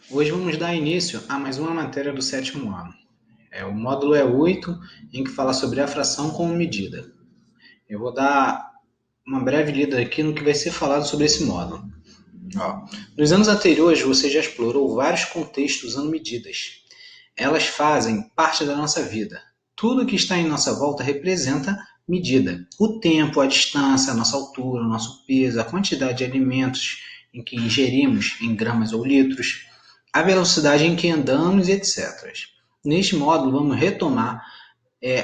Hoje vamos dar início a mais uma matéria do sétimo ano. O módulo é 8, em que fala sobre a fração como medida. Eu vou dar uma breve lida aqui no que vai ser falado sobre esse módulo. Nos anos anteriores, você já explorou vários contextos usando medidas. Elas fazem parte da nossa vida. Tudo que está em nossa volta representa medida. O tempo, a distância, a nossa altura, o nosso peso, a quantidade de alimentos em que ingerimos em gramas ou litros, a velocidade em que andamos, etc. Neste módulo, vamos retomar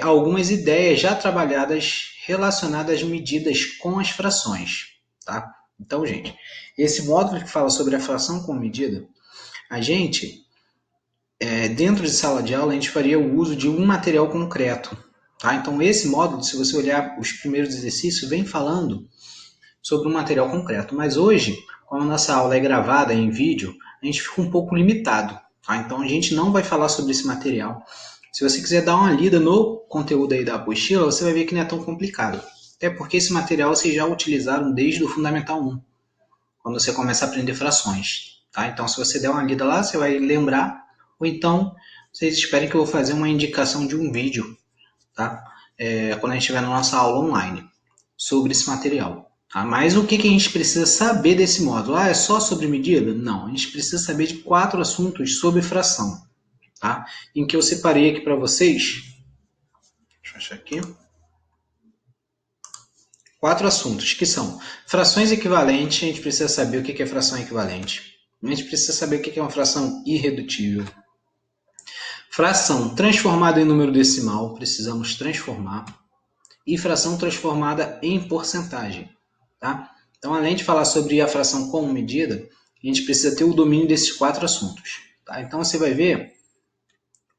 algumas ideias já trabalhadas relacionadas às medidas com as frações. Tá? Então, gente, esse módulo que fala sobre a fração com medida, a gente dentro de sala de aula, a gente faria o uso de um material concreto. Tá? Então, esse módulo, se você olhar os primeiros exercícios, vem falando sobre um material concreto. Mas hoje, como a nossa aula é gravada em vídeo, a gente fica um pouco limitado. Tá? Então, a gente não vai falar sobre esse material. Se você quiser dar uma lida no conteúdo aí da apostila, você vai ver que não é tão complicado. Até porque esse material vocês já utilizaram desde o Fundamental 1, quando você começa a aprender frações. Tá? Então, se você der uma lida lá, você vai lembrar, ou então vocês esperem que eu vou fazer uma indicação de um vídeo, tá? Quando a gente estiver na nossa aula online, sobre esse material. Tá? Mas o que a gente precisa saber desse módulo? É só sobre medida? Não, a gente precisa saber de 4 assuntos sobre fração, tá? Em que eu separei aqui para vocês. Deixa eu achar aqui. 4 assuntos, que são frações equivalentes, a gente precisa saber o que é fração equivalente. A gente precisa saber o que é uma fração irredutível. Fração transformada em número decimal, precisamos transformar. E fração transformada em porcentagem. Tá? Então, além de falar sobre a fração como medida, a gente precisa ter o domínio desses 4 assuntos. Tá? Então, você vai ver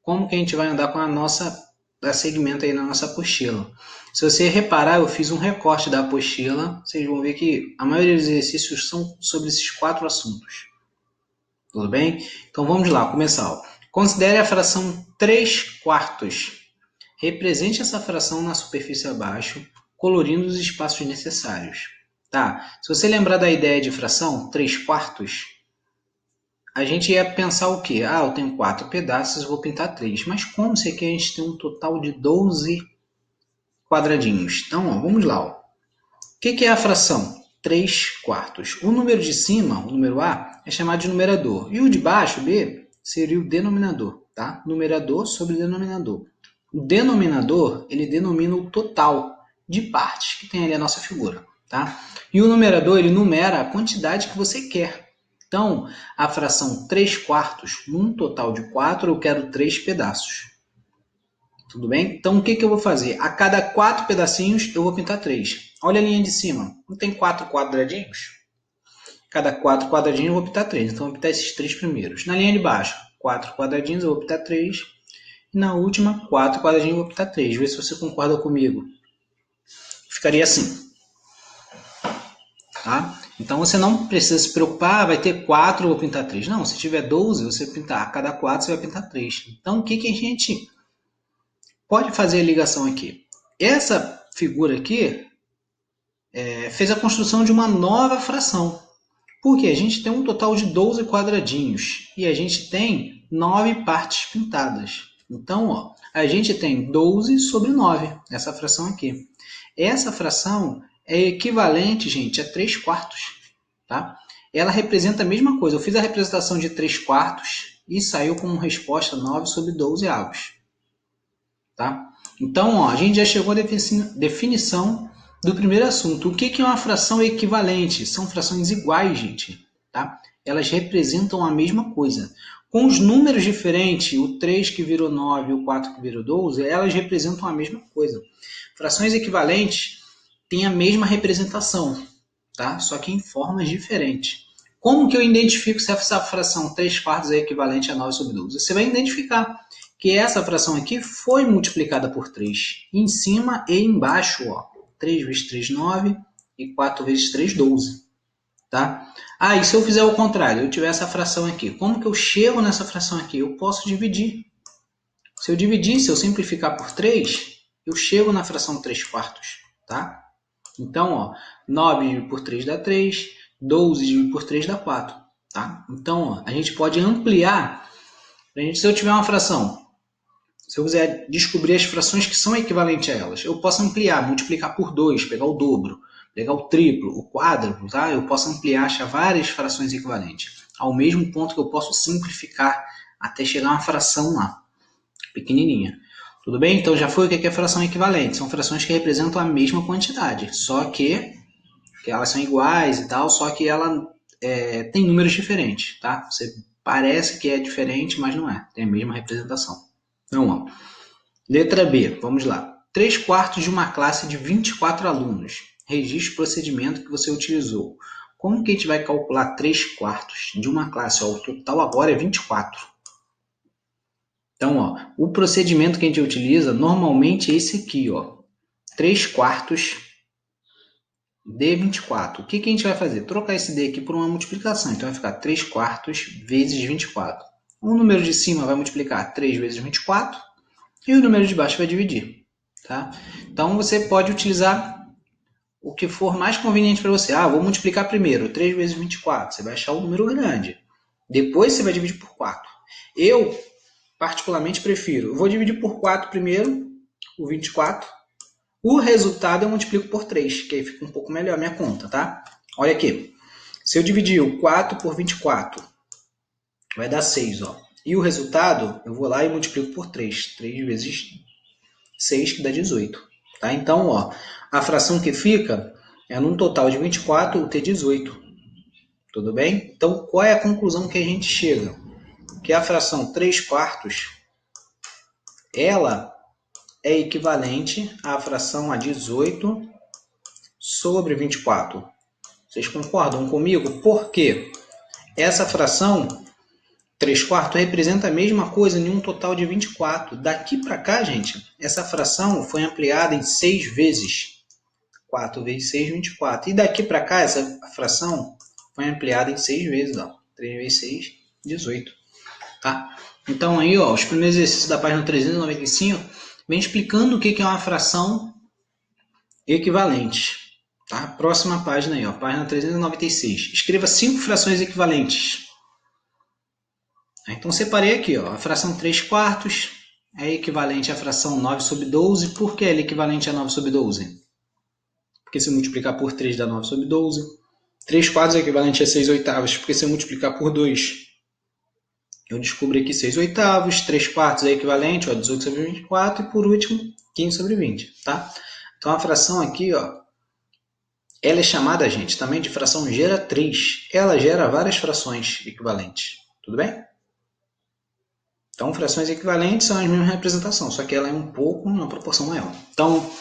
como que a gente vai andar com a nossa segmento aí na nossa apostila. Se você reparar, eu fiz um recorte da apostila, vocês vão ver que a maioria dos exercícios são sobre esses 4 assuntos. Tudo bem? Então vamos lá, começar. Considere a fração 3 quartos. Represente essa fração na superfície abaixo, colorindo os espaços necessários. Tá? Se você lembrar da ideia de fração, 3 quartos, a gente ia pensar o quê? Eu tenho 4 pedaços, vou pintar 3. Mas como se aqui a gente tem um total de 12 quadradinhos? Então, vamos lá. O que é a fração? 3 quartos. O número de cima, o número A, é chamado de numerador. E o de baixo, B, seria o denominador. Tá? Numerador sobre denominador. O denominador, ele denomina o total de partes que tem ali a nossa figura. Tá? E o numerador, ele numera a quantidade que você quer. Então, a fração 3 quartos, num total de 4, eu quero 3 pedaços. Tudo bem? Então, o que eu vou fazer? A cada 4 pedacinhos, eu vou pintar 3. Olha a linha de cima. Não tem 4 quadradinhos? Cada 4 quadradinhos, eu vou pintar 3. Então, eu vou pintar esses 3 primeiros. Na linha de baixo, 4 quadradinhos, eu vou pintar 3. E na última, 4 quadradinhos, eu vou pintar 3. Vê se você concorda comigo. Ficaria assim. Tá? Então, você não precisa se preocupar, vai ter 4, eu vou pintar 3. Não, se tiver 12, você pintar a cada 4, você vai pintar 3. Então, o que a gente pode fazer a ligação aqui? Essa figura aqui fez a construção de uma nova fração. Porque a gente tem um total de 12 quadradinhos e a gente tem 9 partes pintadas. Então, a gente tem 12 sobre 9, essa fração aqui. Essa fração é equivalente, gente, a 3 quartos. Tá? Ela representa a mesma coisa. Eu fiz a representação de 3 quartos e saiu como resposta 9 sobre 12 avos. Tá? Então, a gente já chegou à definição do primeiro assunto. O que é uma fração equivalente? São frações iguais, gente. Tá? Elas representam a mesma coisa. Com os números diferentes, o 3 que virou 9 e o 4 que virou 12, elas representam a mesma coisa. Frações equivalentes têm a mesma representação, tá? Só que em formas diferentes. Como que eu identifico se essa fração 3 quartos é equivalente a 9 sobre 12? Você vai identificar que essa fração aqui foi multiplicada por 3. Em cima e embaixo, 3 vezes 3, 9 e 4 vezes 3, 12. Tá? E se eu fizer o contrário, eu tiver essa fração aqui, como que eu chego nessa fração aqui? Eu posso dividir. Se eu dividir, se eu simplificar por 3, eu chego na fração 3 quartos. Tá? Então, 9 dividido por 3 dá 3, 12 dividido por 3 dá 4. tá? Então, ó, a gente pode ampliar. Se eu tiver uma fração, se eu quiser descobrir as frações que são equivalentes a elas, eu posso ampliar, multiplicar por 2, pegar o dobro, pegar o triplo, o quádruplo, tá? Eu posso ampliar, achar várias frações equivalentes. Ao mesmo ponto que eu posso simplificar até chegar a uma fração lá, pequenininha. Tudo bem? Então já foi o que é fração equivalente. São frações que representam a mesma quantidade, só que elas são iguais e tal, só que ela tem números diferentes, tá? Você parece que é diferente, mas não é. Tem a mesma representação. Então, ó, letra B, vamos lá. 3/4 de uma classe de 24 alunos. Registre o procedimento que você utilizou. Como que a gente vai calcular 3/4 de uma classe? Ó, o total agora é 24. Então, ó, o procedimento que a gente utiliza normalmente é esse aqui, ó. 3/4 de 24. O que a gente vai fazer? Trocar esse D aqui por uma multiplicação. Então vai ficar 3/4 vezes 24. O número de cima vai multiplicar 3 vezes 24 e o número de baixo vai dividir. Tá? Então você pode utilizar o que for mais conveniente para você. Ah, vou multiplicar primeiro 3 vezes 24. Você vai achar um número grande. Depois você vai dividir por 4. Eu, particularmente, prefiro. Eu vou dividir por 4 primeiro, o 24. O resultado eu multiplico por 3, que aí fica um pouco melhor a minha conta, tá? Olha aqui. Se eu dividir o 4 por 24, vai dar 6, ó. E o resultado, eu vou lá e multiplico por 3. 3 vezes 6, que dá 18. Tá? Então, ó, a fração que fica é num total de 24, o T18. Tudo bem? Então, qual é a conclusão que a gente chega? Que a fração 3/4, ela é equivalente à fração a 18 sobre 24. Vocês concordam comigo? Porque essa fração 3/4 representa a mesma coisa em um total de 24. Daqui para cá, gente, essa fração foi ampliada em 6 vezes. 4 vezes 6, 24. E daqui para cá, essa fração foi ampliada em 6 vezes. Ó. 3 vezes 6, 18. Tá? Então, aí, ó, os primeiros exercícios da página 395 vem explicando o que é uma fração equivalente. Tá? Próxima página aí, ó, página 396. Escreva 5 frações equivalentes. Então, separei aqui, ó, a fração 3/4 é equivalente à fração 9 sobre 12. Por que ela é equivalente a 9 sobre 12? Porque se multiplicar por 3 dá 9 sobre 12. 3/4 é equivalente a 6 oitavos, porque se eu multiplicar por 2, eu descubro aqui 6 oitavos. 3/4 é equivalente a 18 sobre 24. E por último, 15 sobre 20. Tá? Então, a fração aqui, ó, ela é chamada, gente, também de fração geratriz. Ela gera várias frações equivalentes. Tudo bem? Então, frações equivalentes são as mesmas representações, só que ela é um pouco, uma proporção maior. Então,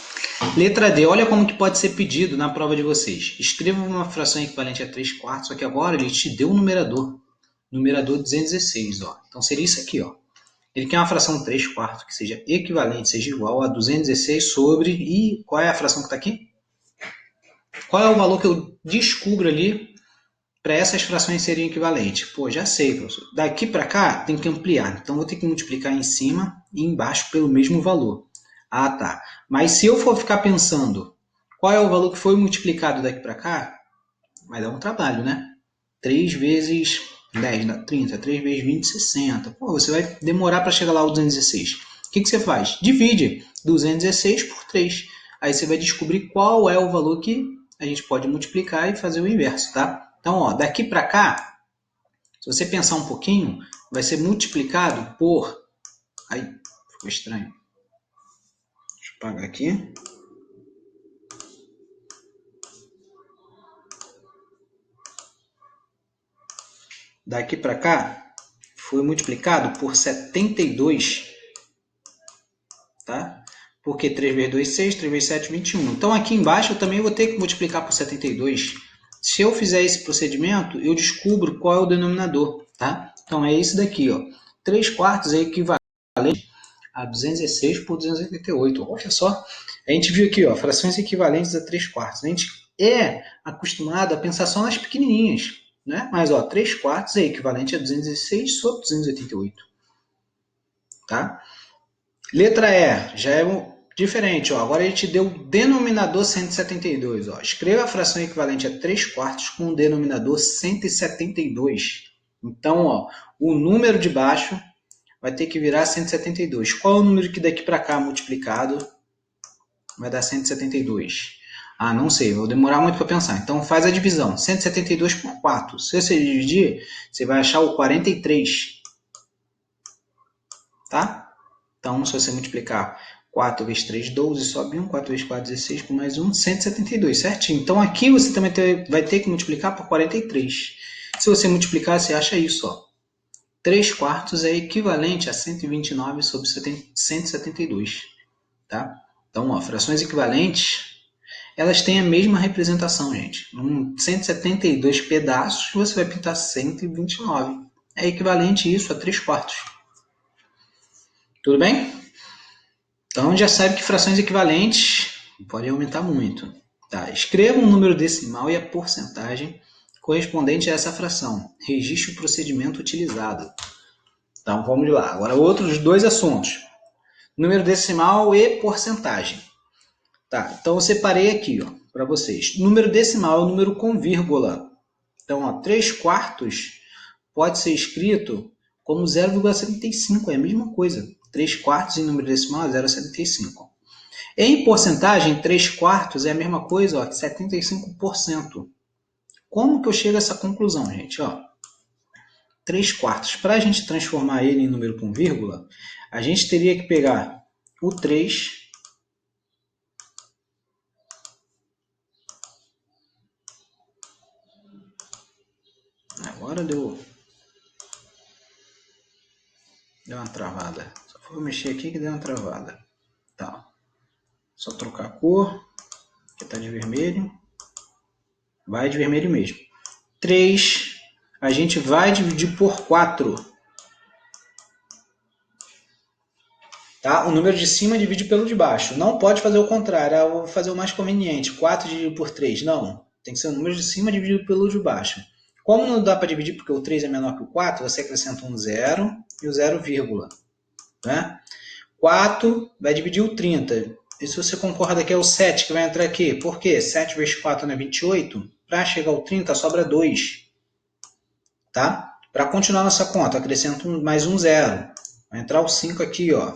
letra D, olha como que pode ser pedido na prova de vocês. Escreva uma fração equivalente a 3/4, só que agora ele te deu um numerador. Numerador 216, ó. Então, seria isso aqui, ó. Ele quer uma fração 3/4 que seja equivalente, seja igual a 216 sobre... E qual é a fração que está aqui? Qual é o valor que eu descubro ali para essas frações serem equivalentes? Pô, já sei, professor. Daqui para cá tem que ampliar. Então, vou ter que multiplicar em cima e embaixo pelo mesmo valor. Ah, tá. Mas se eu for ficar pensando qual é o valor que foi multiplicado daqui para cá, vai dar um trabalho, né? 3 vezes 10 dá 30. 3 vezes 20, 60. Pô, você vai demorar para chegar lá ao 216. O que você faz? Divide 216 por 3. Aí você vai descobrir qual é o valor que a gente pode multiplicar e fazer o inverso, tá? Então, ó, daqui para cá, se você pensar um pouquinho, vai ser multiplicado por... Aí, ficou estranho. Deixa eu apagar aqui. Daqui para cá, foi multiplicado por 72, tá? Porque 3 vezes 2, 6, 3 vezes 7, 21. Então, aqui embaixo, eu também vou ter que multiplicar por 72. Se eu fizer esse procedimento, eu descubro qual é o denominador, tá? Então, é esse daqui, ó. 3/4 é equivalente a 216 por 288. Olha só, a gente viu aqui, ó, frações equivalentes a 3/4. A gente é acostumado a pensar só nas pequenininhas, né? Mas, ó, 3/4 é equivalente a 216 sobre 288, tá? Letra E, já é diferente, ó. Agora ele te deu o denominador 172, ó. Escreva a fração equivalente a 3 quartos com o denominador 172. Então, ó, o número de baixo vai ter que virar 172. Qual é o número que daqui para cá multiplicado vai dar 172? Ah, não sei, vou demorar muito para pensar. Então faz a divisão. 172 por 4. Se você dividir, você vai achar o 43. Tá? Então, se você multiplicar 4 vezes 3, 12, sobe 1. 4 vezes 4, 16, com mais 1, 172, certinho. Então aqui você também vai ter que multiplicar por 43. Se você multiplicar, você acha isso, ó. 3 quartos é equivalente a 129 sobre 172. Tá? Então, ó, frações equivalentes, elas têm a mesma representação, gente. Em 172 pedaços, você vai pintar 129. É equivalente isso a 3 quartos. Tudo bem? Então, já sabe que frações equivalentes podem aumentar muito. Tá? Escreva um número decimal e a porcentagem correspondente a essa fração. Registre o procedimento utilizado. Então, vamos lá. Agora, outros dois assuntos. Número decimal e porcentagem. Tá, então eu separei aqui para vocês. Número decimal é o número com vírgula. Então, ó, 3 quartos pode ser escrito como 0,75, é a mesma coisa. 3 quartos em número decimal é 0,75. Em porcentagem, 3 quartos é a mesma coisa, ó, 75%. Como que eu chego a essa conclusão, gente? Ó, 3 quartos. Para a gente transformar ele em número com vírgula, a gente teria que pegar o 3... Agora deu uma travada. Só vou mexer aqui que deu uma travada. Tá. Só trocar a cor, que está de vermelho. Vai de vermelho mesmo. 3, a gente vai dividir por 4. Tá? O número de cima divide pelo de baixo. Não pode fazer o contrário. Eu vou fazer o mais conveniente. 4 dividido por 3. Não. Tem que ser o número de cima dividido pelo de baixo. Como não dá para dividir porque o 3 é menor que o 4, você acrescenta um 0 e o 0, vírgula. Né? 4 vai dividir o 30. E se você concorda que é o 7 que vai entrar aqui? Por quê? 7 vezes 4 não é 28? Para chegar ao 30, sobra 2. Tá? Para continuar nossa conta, acrescento mais um 0. Vai entrar o 5 aqui, ó.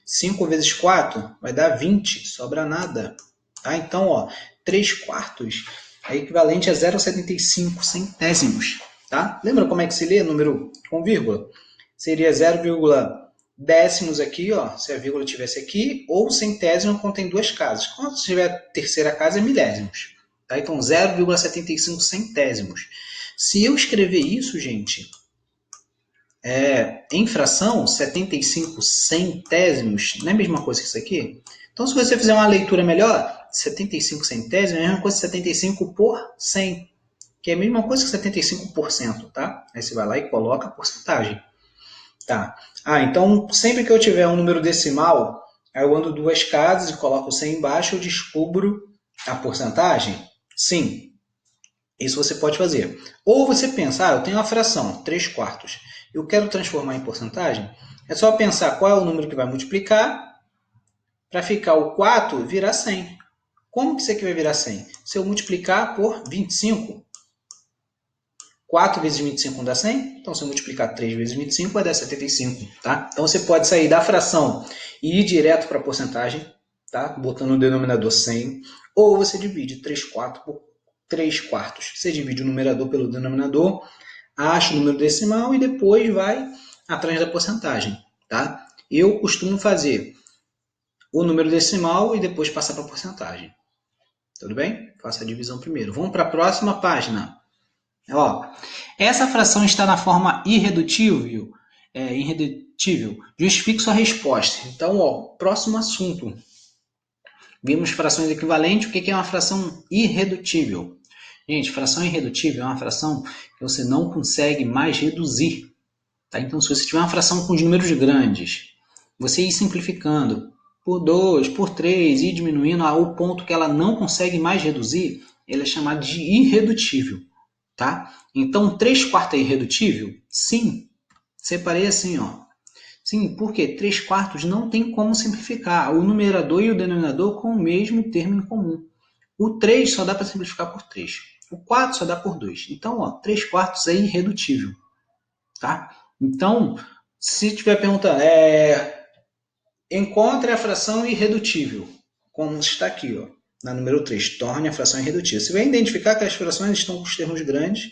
5 vezes 4 vai dar 20, sobra nada. Tá? Então, ó, 3 quartos é equivalente a 0,75 centésimos. Tá? Lembra como é que se lê número com vírgula? Seria 0,décimos aqui, ó, se a vírgula tivesse aqui, ou centésimo contém duas casas. Quando tiver a terceira casa, é milésimos. Tá? Então, 0,75 centésimos. Se eu escrever isso, gente, em fração, 75 centésimos, não é a mesma coisa que isso aqui? Então, se você fizer uma leitura melhor, 75 centésimos é a mesma coisa que 75 por 100, que é a mesma coisa que 75%, tá? Aí você vai lá e coloca a porcentagem. Tá. Então, sempre que eu tiver um número decimal, eu ando duas casas e coloco o 100 embaixo, eu descubro a porcentagem? Sim. Isso você pode fazer. Ou você pensa, eu tenho uma fração, 3 quartos. Eu quero transformar em porcentagem. É só pensar qual é o número que vai multiplicar para ficar o 4 virar 100. Como que isso aqui vai virar 100? Se eu multiplicar por 25. 4 vezes 25 dá 100. Então, se eu multiplicar 3 vezes 25, vai dar 75. Tá? Então, você pode sair da fração e ir direto para a porcentagem, tá? Botando no denominador 100. Ou você divide 3 quartos por 3 quartos. Você divide o numerador pelo denominador, acha o número decimal e depois vai atrás da porcentagem. Tá? Eu costumo fazer o número decimal e depois passar para a porcentagem. Tudo bem? Faça a divisão primeiro. Vamos para a próxima página. Ó, essa fração está na forma irredutível. Justifique sua resposta. Então, ó, próximo assunto. Vimos frações equivalentes. O que é uma fração irredutível? Gente, fração irredutível é uma fração que você não consegue mais reduzir. Tá? Então, se você tiver uma fração com os números grandes, você ir simplificando por 2, por 3, e diminuindo ao ponto que ela não consegue mais reduzir, ele é chamado de irredutível. Tá? Então, 3 quartos é irredutível? Sim. Separei assim, ó. Sim, porque 3 quartos não tem como simplificar. O numerador e o denominador com o mesmo termo em comum. O 3 só dá para simplificar por 3. O 4 só dá por 2. Então, ó, 3 quartos é irredutível. Tá? Então, se tiver perguntando, encontre a fração irredutível, como está aqui, ó, na número 3, torne a fração irredutível. Você vai identificar que as frações estão com os termos grandes,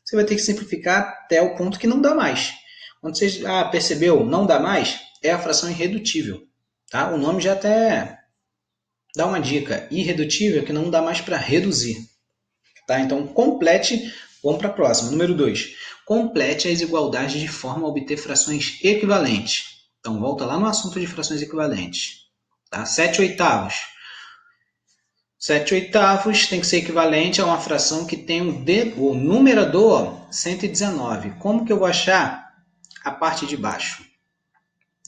você vai ter que simplificar até o ponto que não dá mais. Quando você percebeu, não dá mais, é a fração irredutível. Tá? O nome já até dá uma dica, irredutível, que não dá mais para reduzir. Tá? Então, complete, vamos para a próxima. Número 2. Complete as igualdades de forma a obter frações equivalentes. Então, volta lá no assunto de frações equivalentes. Tá? 7 oitavos. 7 oitavos tem que ser equivalente a uma fração que tem o numerador 119. Como que eu vou achar a parte de baixo?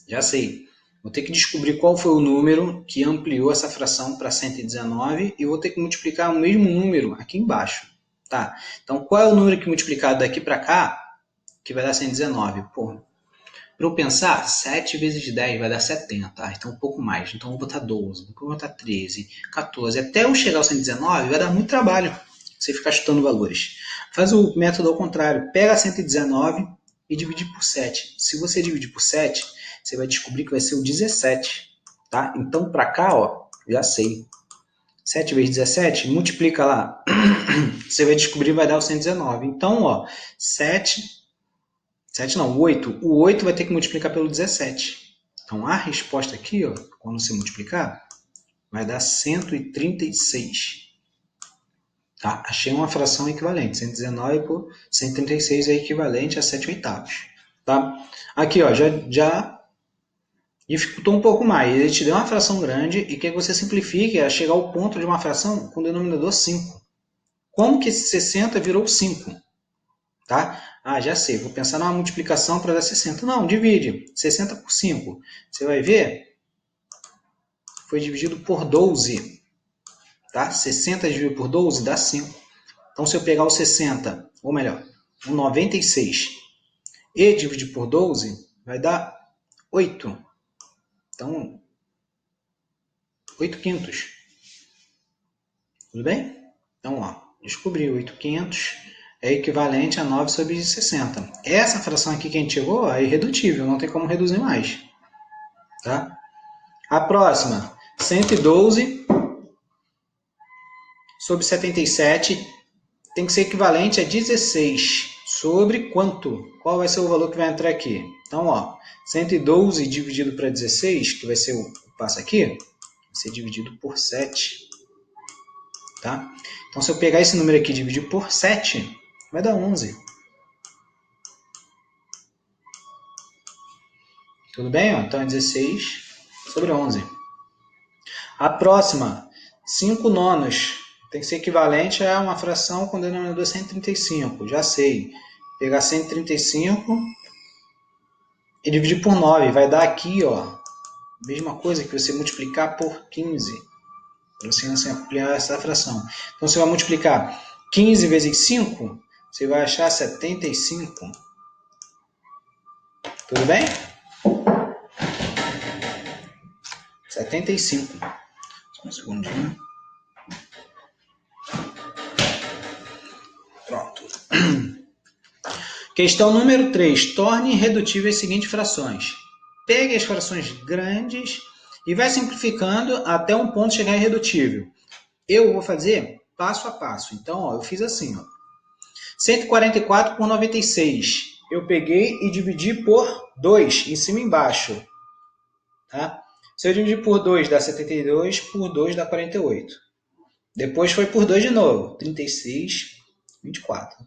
Já sei. Vou ter que descobrir qual foi o número que ampliou essa fração para 119 e vou ter que multiplicar o mesmo número aqui embaixo. Tá? Então, qual é o número que multiplicado daqui para cá que vai dar 119? Para eu pensar, 7 vezes 10 vai dar 70. Tá? Então, um pouco mais. Então, eu vou botar 12, depois eu vou botar 13, 14. Até eu chegar ao 119, vai dar muito trabalho você ficar chutando valores. Faz o método ao contrário. Pega 119 e divide por 7. Se você dividir por 7, você vai descobrir que vai ser o 17. Tá? Então, para cá, ó, já sei. 7 vezes 17, multiplica lá. Você vai descobrir que vai dar o 119. Então, ó, 8. O 8 vai ter que multiplicar pelo 17. Então, a resposta aqui, ó, quando você multiplicar, vai dar 136. Tá? Achei uma fração equivalente. 119 por 136 é equivalente a 7 oitavos. Tá? Aqui, ó, já dificultou um pouco mais. Ele te deu uma fração grande e quer que você simplifique a chegar ao ponto de uma fração com denominador 5. Como que esse 60 virou 5? Tá? Já sei. Vou pensar numa multiplicação para dar 60. Não, divide. 60 por 5. Você vai ver, foi dividido por 12. Tá? 60 dividido por 12 dá 5. Então, se eu pegar o 60, ou melhor, o 96, e dividir por 12, vai dar 8. Então, 8 quintos. Tudo bem? Então, ó, descobri 8 quintos é equivalente a 9 sobre 60. Essa fração aqui que a gente chegou é irredutível, não tem como reduzir mais. Tá? A próxima, 112 sobre 77 tem que ser equivalente a 16 sobre quanto? Qual vai ser o valor que vai entrar aqui? Então, ó, 112 dividido para 16, que vai ser o passo aqui, vai ser dividido por 7. Tá? Então, se eu pegar esse número aqui e dividir por 7, vai dar 11. Tudo bem? Ó? Então, é 16 sobre 11. A próxima, 5 nonos. Tem que ser equivalente a uma fração com denominador 135. Já sei. Pegar 135 e dividir por 9. Vai dar aqui, ó, mesma coisa que você multiplicar por 15. Para você ampliar essa fração. Então, você vai multiplicar 15 vezes 5, você vai achar 75. Tudo bem? 75. Só um segundinho. Pronto. Questão número 3. Torne irredutíveis as seguintes frações. Pegue as frações grandes e vai simplificando até um ponto chegar irredutível. Eu vou fazer passo a passo. Então, ó, eu fiz assim. Ó. 144 por 96. Eu peguei e dividi por 2, em cima e embaixo. Tá? Se eu dividir por 2, dá 72, por 2 dá 48. Depois foi por 2 de novo. 36, 24.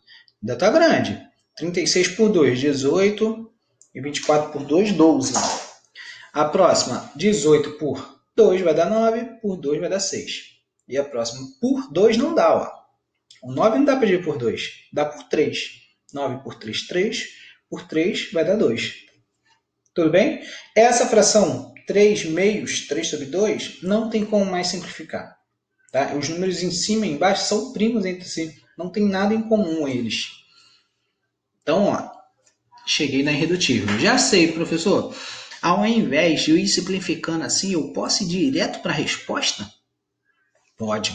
Ainda está grande. 36 por 2, 18. E 24 por 2, 12. A próxima, 18 por 2 vai dar 9, por 2 vai dar 6. E a próxima, por 2 não dá. Ó. O 9 não dá para dividir por 2, dá por 3. 9 por 3, 3. Por 3 vai dar 2. Tudo bem? Essa fração 3 meios, 3 sobre 2, não tem como mais simplificar. Tá? Os números em cima e embaixo são primos entre si. Não tem nada em comum eles. Então, ó, cheguei na irredutível. Já sei, professor. Ao invés de eu ir simplificando assim, eu posso ir direto para a resposta? Pode.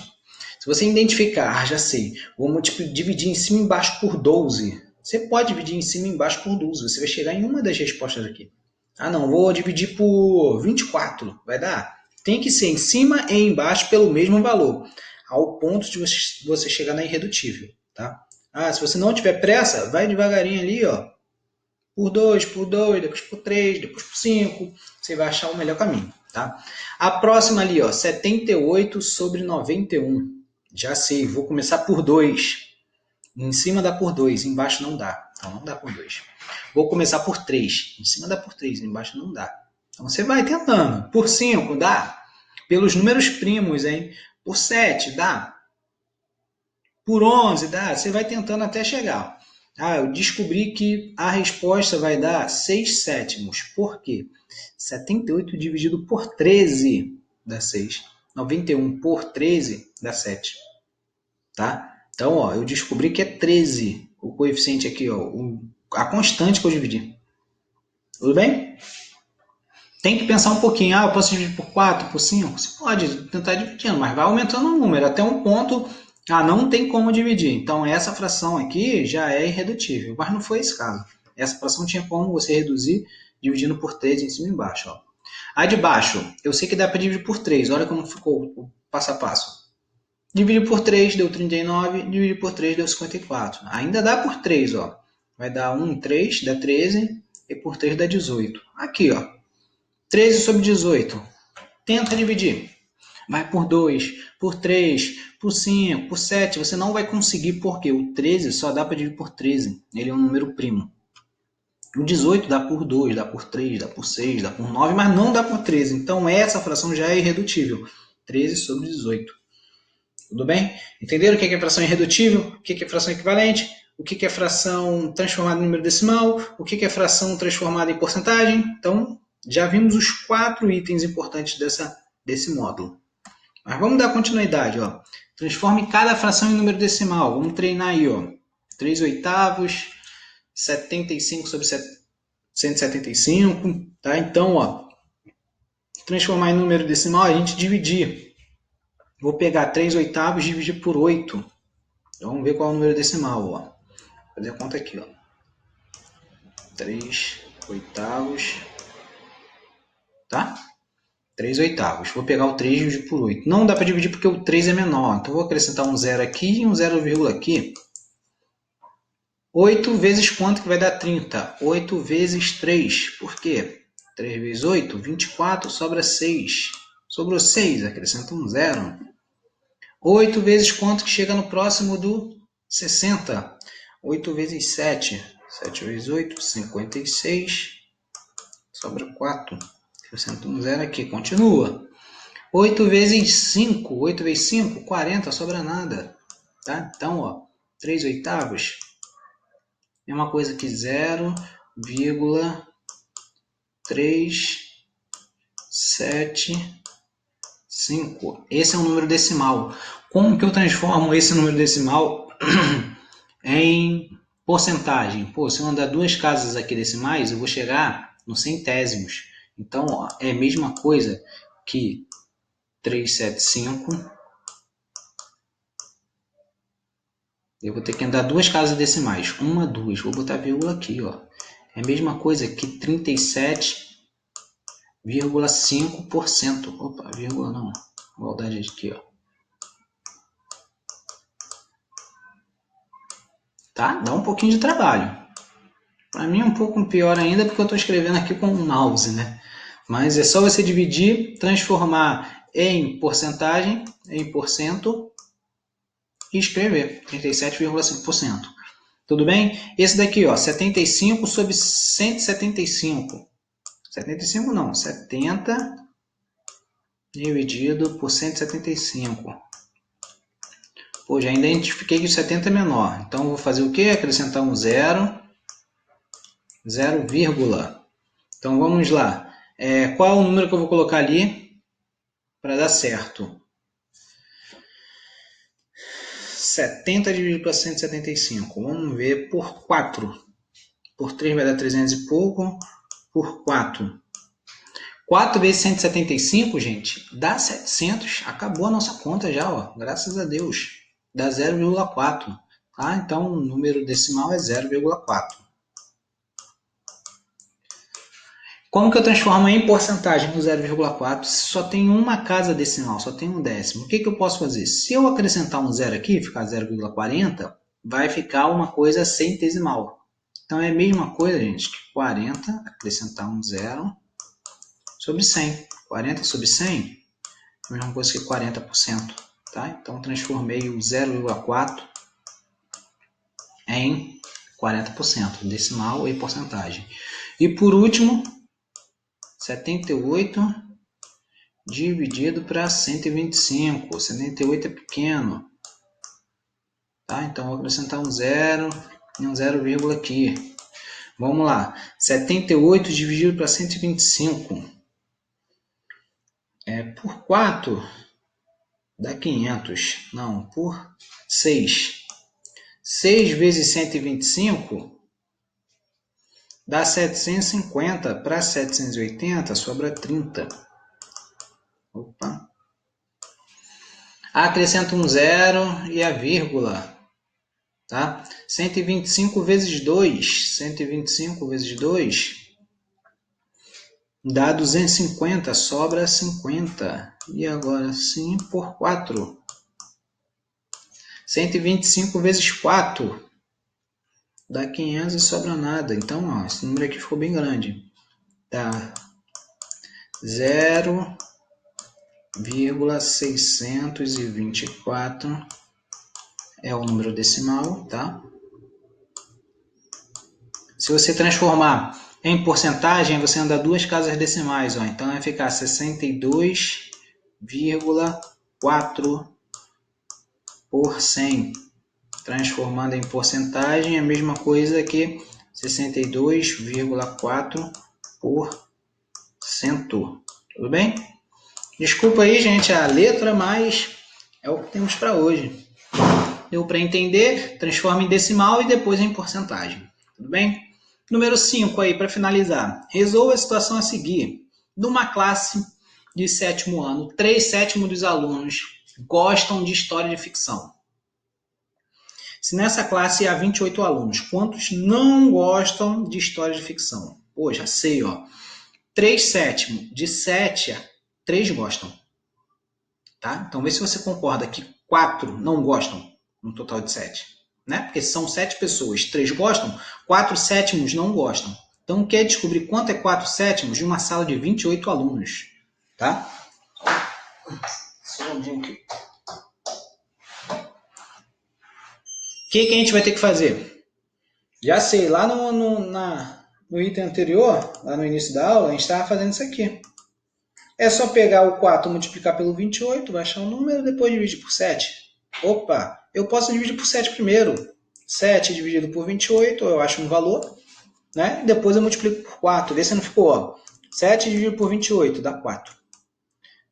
Se você identificar, já sei, vou dividir em cima e embaixo por 12. Você pode dividir em cima e embaixo por 12. Você vai chegar em uma das respostas aqui. Ah, não, vou dividir por 24. Vai dar? Tem que ser em cima e embaixo pelo mesmo valor, ao ponto de você chegar na irredutível. Tá? Ah, se você não tiver pressa, vai devagarinho ali, ó, por 2, depois por 3, depois por 5. Você vai achar o melhor caminho. Tá? A próxima ali, ó, 78 sobre 91. Já sei, vou começar por 2. Em cima dá por 2, embaixo não dá. Então não dá por 2. Vou começar por 3. Em cima dá por 3, embaixo não dá. Então você vai tentando. Por 5 dá? Pelos números primos, hein? Por 7 dá? Por 11 dá? Você vai tentando até chegar. Ah, eu descobri que a resposta vai dar 6 sétimos. Por quê? 78 dividido por 13 dá 6. 91 por 13 dá 7. Tá? Então, ó, eu descobri que é 13 o coeficiente aqui, ó, a constante que eu dividi. Tudo bem? Tem que pensar um pouquinho. Ah, eu posso dividir por 4, por 5? Você pode tentar dividindo, mas vai aumentando o número até um ponto. Ah, não tem como dividir. Então, essa fração aqui já é irredutível. Mas não foi esse caso. Essa fração tinha como você reduzir dividindo por 3 em cima e embaixo. Ó. A de baixo, eu sei que dá para dividir por 3. Olha como ficou o passo a passo. Dividir por 3 deu 39, dividir por 3 deu 54. Ainda dá por 3, ó. Vai dar 1, 3, dá 13, e por 3 dá 18. Aqui, ó. 13 sobre 18. Tenta dividir. Vai por 2, por 3, por 5, por 7. Você não vai conseguir porque o 13 só dá para dividir por 13. Ele é um número primo. O 18 dá por 2, dá por 3, dá por 6, dá por 9, mas não dá por 13. Então essa fração já é irredutível. 13 sobre 18. Tudo bem? Entenderam o que é fração irredutível? O que é fração equivalente? O que é fração transformada em número decimal? O que é fração transformada em porcentagem? Então, já vimos os 4 itens importantes desse módulo. Mas vamos dar continuidade. Ó. Transforme cada fração em número decimal. Vamos treinar aí. Ó. 3 oitavos, 75 sobre 175. Tá? Então, ó, transformar em número decimal, a gente dividir. Vou pegar 3 oitavos e dividir por 8. Então, vamos ver qual é o número decimal. Ó. Vou fazer a conta aqui. Ó. 3 oitavos. Tá? 3 oitavos. Vou pegar o 3 e dividir por 8. Não dá para dividir porque o 3 é menor. Então, vou acrescentar um 0 aqui e um 0, aqui. 8 vezes quanto que vai dar 30? 8 vezes 3. Por quê? 3 vezes 8, 24, sobra 6. Sobrou 6, acrescenta um 0. 8 vezes quanto que chega no próximo do 60? 8 vezes 7. 7 vezes 8, 56. Sobra 4. Acrescenta um 0 aqui. Continua. 8 vezes 5. 8 vezes 5, 40. Sobra nada. Tá? Então, ó, 3 oitavos é uma coisa que 0,375. Esse é um número decimal. Como que eu transformo esse número decimal em porcentagem? Pô, se eu andar 2 casas aqui decimais, eu vou chegar nos centésimos. Então, ó, é a mesma coisa que 375. Eu vou ter que andar 2 casas decimais. 1, 2. Vou botar vírgula aqui, ó. É a mesma coisa que 37,5%. Opa, vírgula não. Igualdade aqui, ó. Tá? Dá um pouquinho de trabalho. Para mim é um pouco pior ainda porque eu estou escrevendo aqui com o mouse, né? Mas é só você dividir, transformar em porcentagem, em porcento e escrever 37,5%. Tudo bem? Esse daqui, ó, 75 sobre 175. 75 não, 70 dividido por 175. Pô, já identifiquei que o 70 é menor. Então, vou fazer o quê? Acrescentar um 0, 0, Então, vamos lá. Qual é o número que eu vou colocar ali para dar certo? 70 dividido por 175. Vamos ver por 4. Por 3 vai dar 300 e pouco. Por 4. 4 vezes 175, gente, dá 700. Acabou a nossa conta já, ó. Graças a Deus. Dá 0,4. Tá? Então, o número decimal é 0,4. Como que eu transformo em porcentagem no 0,4 se só tem uma casa decimal, só tem um décimo? O que eu posso fazer? Se eu acrescentar um zero aqui, ficar 0,40, vai ficar uma coisa centesimal. Então é a mesma coisa, gente, que 40, acrescentar um zero, sobre 100. 40 sobre 100 é a mesma coisa que 40%. Tá? Então transformei o 0,4 em 40%, decimal e porcentagem. E por último, 78 dividido para 125. 78 é pequeno. Tá? Então, vou acrescentar um zero e um 0, aqui. Vamos lá. 78 dividido para 125. Por 4 dá 500. Não, por 6. 6 vezes 125 dá 750. Para 780 sobra 30. Opa. Acrescenta um zero e a vírgula. Tá? 125 vezes 2. 125 vezes 2 dá 250, sobra 50. E agora sim por 4. 125 vezes 4 dá 500 e sobra nada. Então, ó, esse número aqui ficou bem grande. Dá 0,624 é o número decimal, tá? Se você transformar em porcentagem, você anda duas casas decimais, ó. Então vai ficar 62,4 por 100. Transformando em porcentagem, é a mesma coisa que 62,4 por cento. Tudo bem? Desculpa aí, gente, a letra, mas é o que temos para hoje. Deu para entender? Transforma em decimal e depois em porcentagem. Tudo bem? Número 5 aí, para finalizar. Resolva a situação a seguir. Numa classe de 7º ano, 3/7 dos alunos gostam de história de ficção. Se nessa classe há 28 alunos, quantos não gostam de história de ficção? Pô, já sei, ó. 3/7, de 7 a 3 gostam. Tá? Então, vê se você concorda que 4 não gostam, no total de 7. Né? Porque são 7 pessoas, 3 gostam, 4/7 não gostam. Então, quer descobrir quanto é 4/7 de uma sala de 28 alunos? Tá? Segundinho aqui. O que a gente vai ter que fazer? Já sei, lá no item anterior, lá no início da aula, a gente estava fazendo isso aqui. É só pegar o 4, multiplicar pelo 28, vai achar o número, depois dividir por 7. Opa, eu posso dividir por 7 primeiro. 7 dividido por 28, eu acho um valor, né? Depois eu multiplico por 4, vê se não ficou, ó. 7 dividido por 28 dá 4.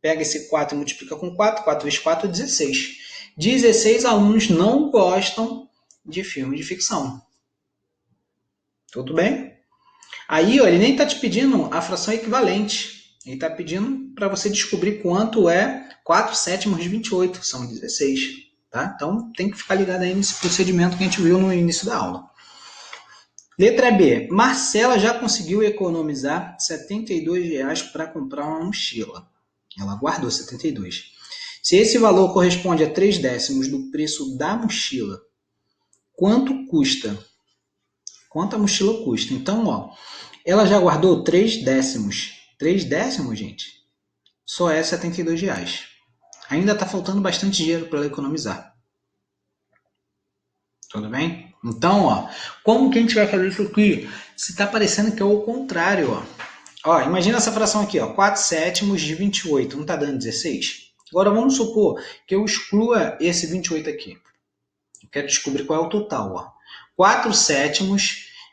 Pega esse 4 e multiplica com 4, 4 vezes 4 é 16. 16 alunos não gostam de filme de ficção. Tudo bem? Aí, ó, ele nem está te pedindo a fração equivalente. Ele está pedindo para você descobrir quanto é 4/7 de 28, são 16. Tá? Então, tem que ficar ligado aí nesse procedimento que a gente viu no início da aula. Letra B. Marcela já conseguiu economizar R$ 72 para comprar uma mochila. Ela guardou 72. Se esse valor corresponde a 3/10 do preço da mochila, quanto custa? Quanto a mochila custa? Então, ó, ela já guardou 3/10. 3/10, gente, só é R$ 72. Ainda está faltando bastante dinheiro para ela economizar. Tudo bem? Então, ó, como que a gente vai fazer isso aqui? Se está parecendo que é o contrário, ó. Ó, imagina essa fração aqui, ó, 4/7 de 28, não está dando 16? Agora vamos supor que eu exclua esse 28 aqui. Eu quero descobrir qual é o total, ó. 4/7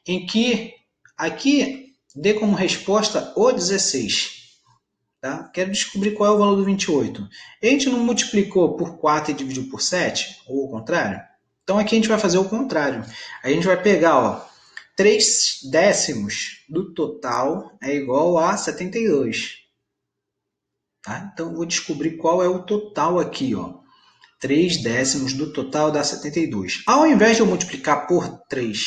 em que aqui dê como resposta o 16. Tá? Quero descobrir qual é o valor do 28. A gente não multiplicou por 4 e dividiu por 7? Ou o contrário? Então aqui a gente vai fazer o contrário. A gente vai pegar, ó, 3/10 do total é igual a 72. tá? Então, eu vou descobrir qual é o total aqui, ó. 3 décimos do total dá 72. Ao invés de eu multiplicar por 3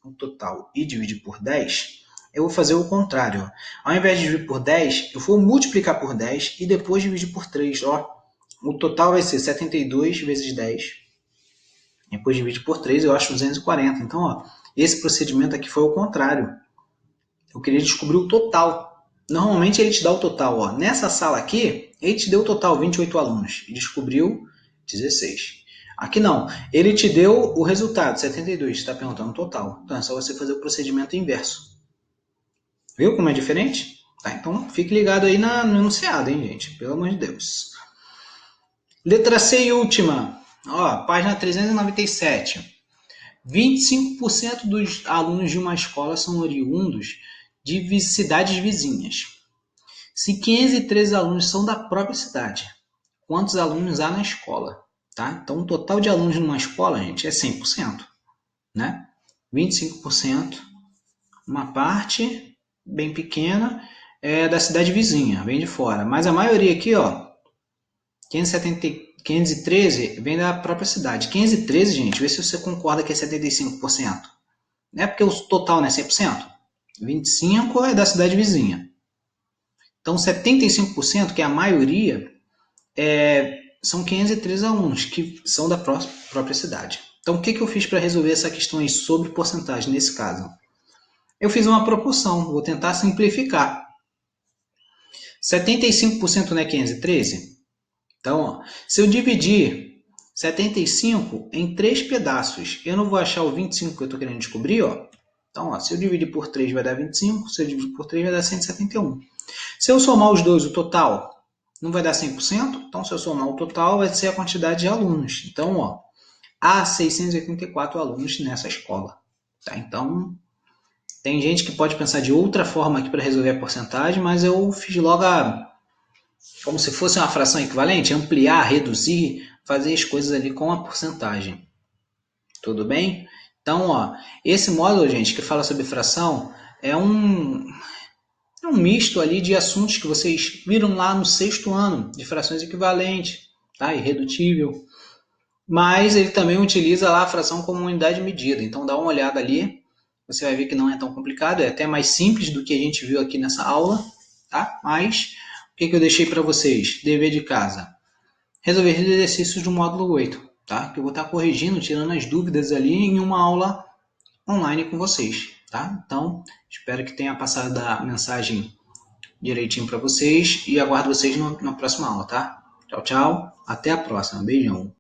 o total e dividir por 10, eu vou fazer o contrário. Ó. Ao invés de dividir por 10, eu vou multiplicar por 10 e depois dividir por 3. Ó. O total vai ser 72 vezes 10. Depois divide por 3, eu acho 240. Então, ó, esse procedimento aqui foi o contrário. Eu queria descobrir o total. Normalmente ele te dá o total. Ó. Nessa sala aqui, ele te deu o total, 28 alunos. E descobriu 16. Aqui não. Ele te deu o resultado, 72. Está perguntando o total. Então é só você fazer o procedimento inverso. Viu como é diferente? Tá, então fique ligado aí no enunciado, hein, gente? Pelo amor de Deus. Letra C e última. Ó, página 397. 25% dos alunos de uma escola são oriundos de cidades vizinhas. Se 513 alunos são da própria cidade, quantos alunos há na escola? Tá? Então, o total de alunos numa escola, gente, é 100%. Né? 25%, uma parte bem pequena é da cidade vizinha, vem de fora. Mas a maioria aqui, ó, 513 vem da própria cidade. 513, gente, vê se você concorda que é 75%. Não é porque o total não é 100%. 25% é da cidade vizinha. Então, 75%, que é a maioria, são 513 alunos que são da própria cidade. Então, o que eu fiz para resolver essa questão aí sobre porcentagem nesse caso? Eu fiz uma proporção, vou tentar simplificar. 75% não é 513? Então, ó, se eu dividir 75 em 3 pedaços, eu não vou achar o 25 que eu estou querendo descobrir, ó. Então, ó, se eu dividir por 3 vai dar 25, se eu dividir por 3 vai dar 171. Se eu somar os dois, o total não vai dar 100%, então se eu somar o total vai ser a quantidade de alunos. Então, ó, há 684 alunos nessa escola. Tá? Então, tem gente que pode pensar de outra forma aqui para resolver a porcentagem, mas eu fiz logo como se fosse uma fração equivalente, ampliar, reduzir, fazer as coisas ali com a porcentagem. Tudo bem? Então, ó, esse módulo, gente, que fala sobre fração, é um misto ali de assuntos que vocês viram lá no 6º ano, de frações equivalentes, tá? Irredutível. Mas ele também utiliza lá a fração como unidade de medida. Então dá uma olhada ali, você vai ver que não é tão complicado, é até mais simples do que a gente viu aqui nessa aula, tá? Mas o que eu deixei para vocês? Dever de casa. Resolver os exercícios do módulo 8, tá? Que eu vou estar corrigindo, tirando as dúvidas ali em uma aula online com vocês, tá? Então, espero que tenha passado a mensagem direitinho para vocês e aguardo vocês na próxima aula, tá? Tchau, tchau. Até a próxima. Beijão.